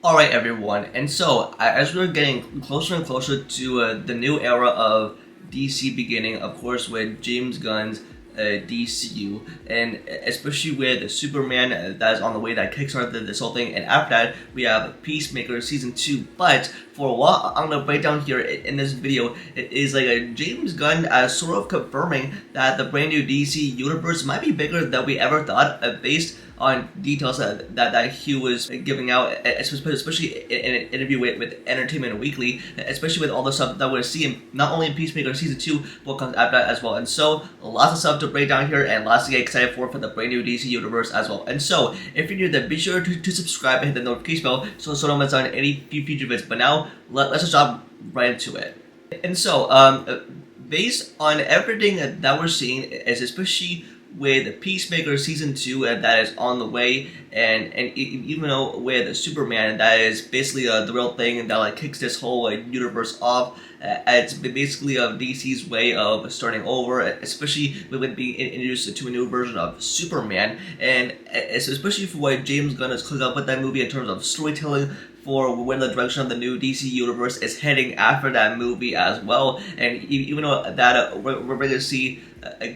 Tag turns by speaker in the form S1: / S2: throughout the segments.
S1: Alright everyone, and so as we're getting closer and closer to the new era of DC beginning, of course with James Gunn's DCU, and especially with Superman that is on the way, that kickstarted this whole thing, and after that we have Peacemaker Season 2, but for what I'm going to break down here in this video, it is like a James Gunn sort of confirming that the brand new DC universe might be bigger than we ever thought, based on details that he was giving out, especially in an interview with Entertainment Weekly, especially with all the stuff that we're seeing, not only in Peacemaker Season 2, but what comes after that as well. And so, lots of stuff to break down here, and lots to get excited for the brand new DC universe as well. And so, if you're new, then be sure to subscribe and hit the notification bell so don't miss on any future videos. But now, let's just jump right into it. And so, based on everything that we're seeing, especially with Peacemaker Season 2 that is on the way, and even though with Superman that is basically the real thing that like kicks this whole universe off, it's basically DC's way of starting over, especially with being introduced to a new version of Superman, and especially for what James Gunn has cooked up with that movie in terms of storytelling, for where the direction of the new DC universe is heading after that movie as well. And even though that we're going to see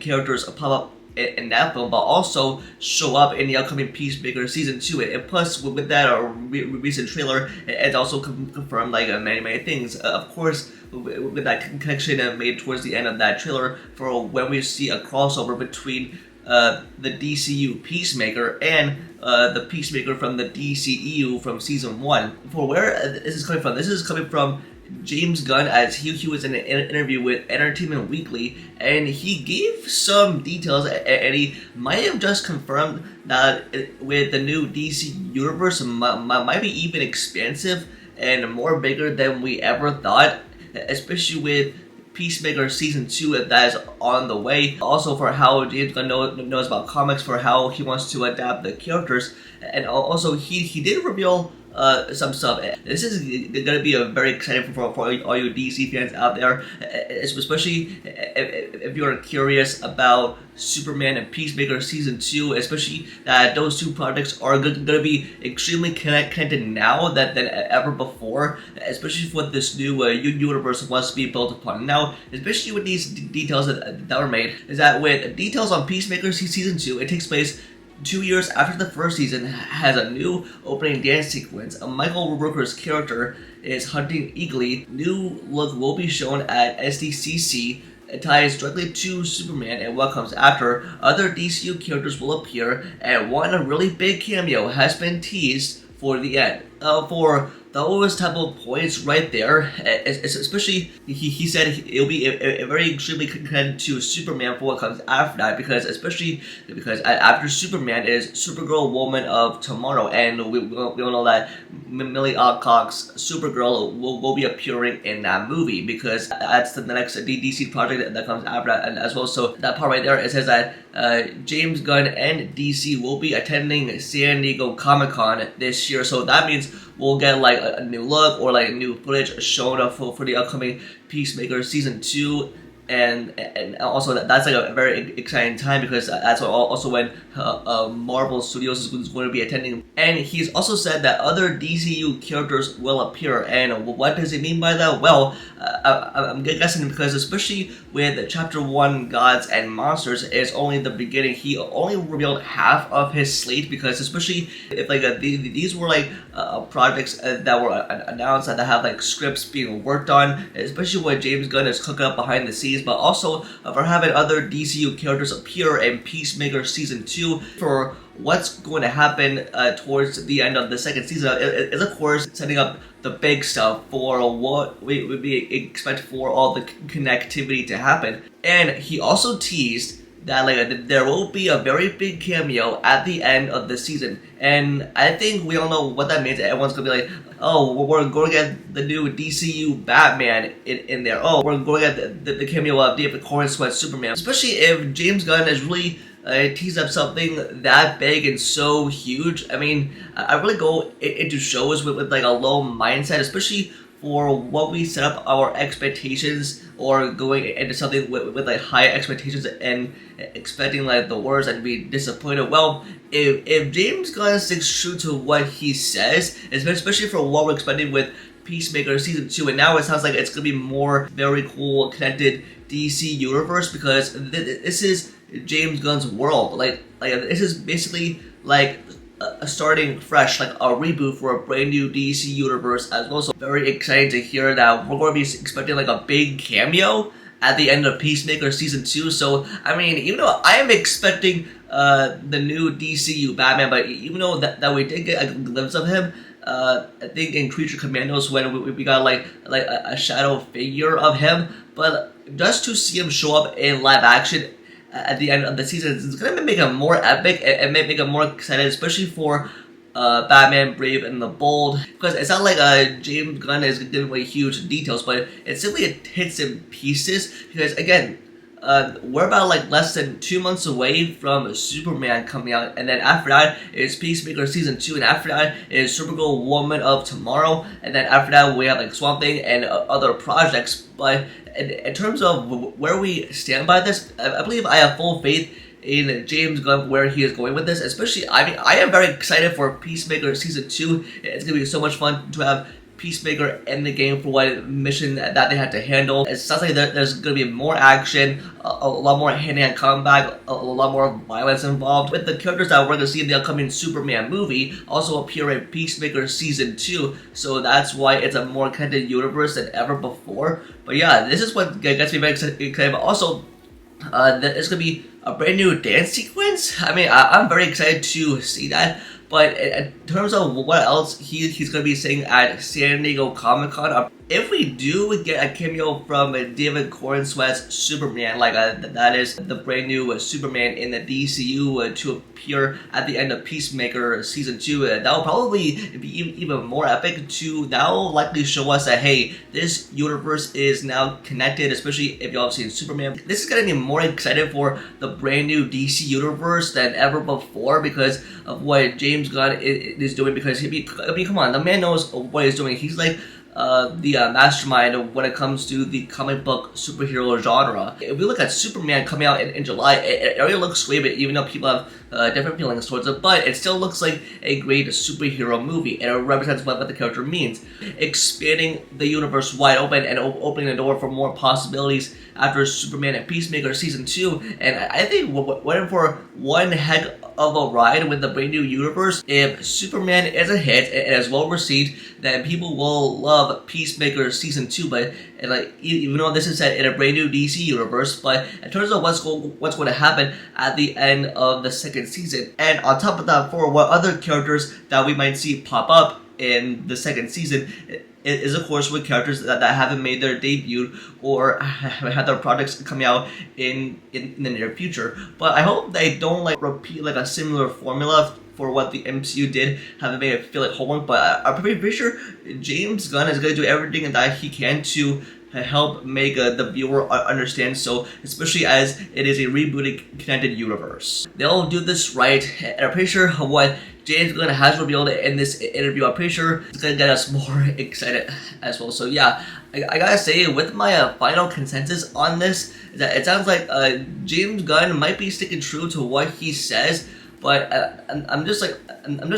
S1: characters pop up in that film, but also show up in the upcoming Peacemaker Season 2. And plus, with that recent trailer, it's also confirmed like many things. Of course, with that connection made towards the end of that trailer for when we see a crossover between the DCU Peacemaker and the Peacemaker from the DCEU from Season 1. For where this is coming from, this is coming from James Gunn, as he was in an interview with Entertainment Weekly, and he gave some details, and he might have just confirmed that with the new DC universe might be even expansive and more bigger than we ever thought, especially with Peacemaker Season 2 that is on the way. Also for how James Gunn knows about comics, for how he wants to adapt the characters, and also he did reveal some stuff. This is going to be a very exciting for all you DC fans out there, especially if you're curious about Superman and Peacemaker Season 2, especially that those two projects are going to be extremely connected now than ever before, especially with this new universe wants to be built upon. Now, especially with these details that were made, is that with details on Peacemaker Season 2, it takes place 2 years after the first season, has a new opening dance sequence. Michael Rooker's character is hunting eagerly. New look will be shown at SDCC. It ties directly to Superman and what comes after. Other DCU characters will appear, and one really big cameo has been teased for the end. For those type of points right there, especially he said it'll be a very extremely connected to Superman for what comes after that, because after Superman is Supergirl Woman of Tomorrow, and we all know that Millie Alcock's Supergirl will be appearing in that movie, because that's the next DC project that comes after that, and as well. So that part right there, it says that James Gunn and DC will be attending San Diego Comic-Con this year, so that means we'll get like a new look or like new footage shown up for the upcoming Peacemaker Season 2. And also that's like a very exciting time, because that's also when Marvel Studios is going to be attending. And he's also said that other DCU characters will appear. And what does he mean by that? Well, I'm guessing because especially with Chapter 1 Gods and Monsters is only the beginning. He only revealed half of his slate, because especially if like these were like projects that were announced that have like scripts being worked on, especially what James Gunn is cooking up behind the scenes, but also for having other DCU characters appear in Peacemaker Season 2, for what's going to happen towards the end of the second season is of course setting up the big stuff for what we would be expect for all the connectivity to happen. And he also teased that like there will be a very big cameo at the end of the season, and I think we all know what that means. Everyone's gonna be like, oh, we're going to get the new DCU Batman in there. Oh, we're going to get the cameo of David Cornsweet Sweat Superman. Especially if James Gunn has really teased up something that big and so huge. I mean, I really go into shows with like a low mindset, especially for what we set up our expectations, or going into something with like high expectations and expecting like the worst and be disappointed. Well, if James Gunn sticks true to what he says, especially for what we're expecting with Peacemaker Season 2, and now it sounds like it's going to be more very cool, connected DC universe, because this is James Gunn's world. Like this is basically like a starting fresh, like a reboot for a brand new DC universe as well. So very excited to hear that we're going to be expecting like a big cameo at the end of Peacemaker Season 2. So, I mean, even though I am expecting the new DCU Batman, but even though that we did get a glimpse of him, I think in Creature Commandos when we got like a shadow figure of him, but just to see him show up in live action at the end of the season, it's gonna make it more epic and make it more exciting, especially for Batman Brave and the Bold, because it's not like James Gunn is giving away huge details, but it's simply hits in pieces, because again, we're about like less than 2 months away from Superman coming out, and then after that is Peacemaker Season 2, and after that is Supergirl Woman of Tomorrow, and then after that we have like Swamp Thing and other projects. But in terms of where we stand by this, I believe I have full faith in James Gunn where he is going with this. Especially, I mean, I am very excited for Peacemaker Season 2. It's gonna be so much fun to have Peacemaker in the game for what mission that they had to handle. It sounds like there's going to be more action, a lot more hand-to-hand combat, a lot more violence involved. With the characters that we're going to see in the upcoming Superman movie also appear in Peacemaker Season 2, so that's why it's a more connected universe than ever before. But yeah, this is what gets me very excited. But also, there's going to be a brand new dance sequence. I mean, I'm very excited to see that. But in terms of what else he's going to be saying at San Diego Comic-Con, if we do get a cameo from David Corenswet's Superman, like that is the brand new Superman in the DCU to appear at the end of Peacemaker Season 2, that will probably be even more epic too. That will likely show us that, hey, this universe is now connected, especially if y'all have seen Superman. This is going to be more excited for the brand new DC universe than ever before because of what James Gunn is doing, because I mean, come on, the man knows what he's doing. He's like the mastermind when it comes to the comic book superhero genre. If we look at Superman coming out in July, it already looks great, but even though people have different feelings towards it, but it still looks like a great superhero movie, and it represents what the character means. Expanding the universe wide open and opening the door for more possibilities after Superman and Peacemaker Season 2, and I think we're in for one heck of a ride with the brand new universe. If Superman is a hit and is well received, then people will love Peacemaker Season 2. But like, even though this is set in a brand new DC universe, but in terms of what's going to happen at the end of the second season, and on top of that, for what other characters that we might see pop up in the second season, is of course with characters that haven't made their debut or haven't had their projects coming out in the near future. But I hope they don't like repeat like a similar formula for what the MCU did, having made it feel like homework. But I'm pretty sure James Gunn is going to do everything that he can to help make the viewer understand, so especially as it is a rebooted connected universe. They'll do this right, and I'm pretty sure what James Gunn has revealed in this interview, I'm pretty sure it's gonna get us more excited as well. So yeah, I gotta say, with my final consensus on this, is that it sounds like James Gunn might be sticking true to what he says, but I'm just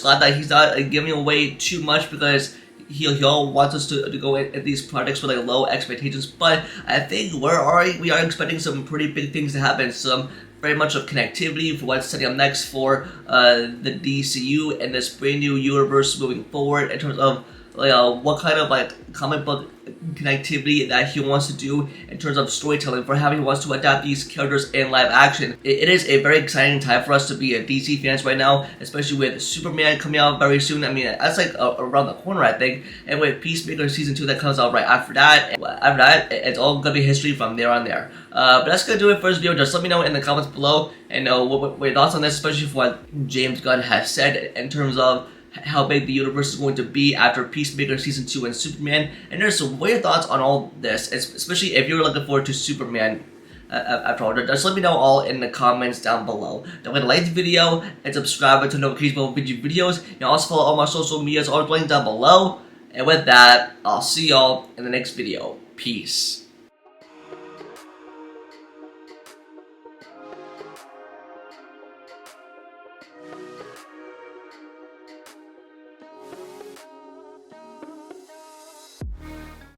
S1: glad that he's not giving away too much, because he wants us to go at these projects with like low expectations. But I think we are expecting some pretty big things to happen, some very much of connectivity for what's setting up next for the DCU and this brand new universe moving forward, in terms of like what kind of like comic book connectivity that he wants to do in terms of storytelling, for how he wants to adapt these characters in live action. It is a very exciting time for us to be a DC fans right now, especially with Superman coming out very soon. I mean, that's like around the corner, I think, and with Peacemaker Season 2 that comes out right after that. After that, it's all gonna be history from there on there. But that's gonna do it for this video. Just let me know in the comments below and what your thoughts on this, especially for what James Gunn has said in terms of how big the universe is going to be after Peacemaker Season 2 and Superman. And there's some weird thoughts on all this, especially if you're looking forward to Superman after all. Just let me know all in the comments down below. Don't forget to like the video and subscribe to notifications about future videos. You can also follow all my social medias, all linked down below. And with that, I'll see y'all in the next video. Peace.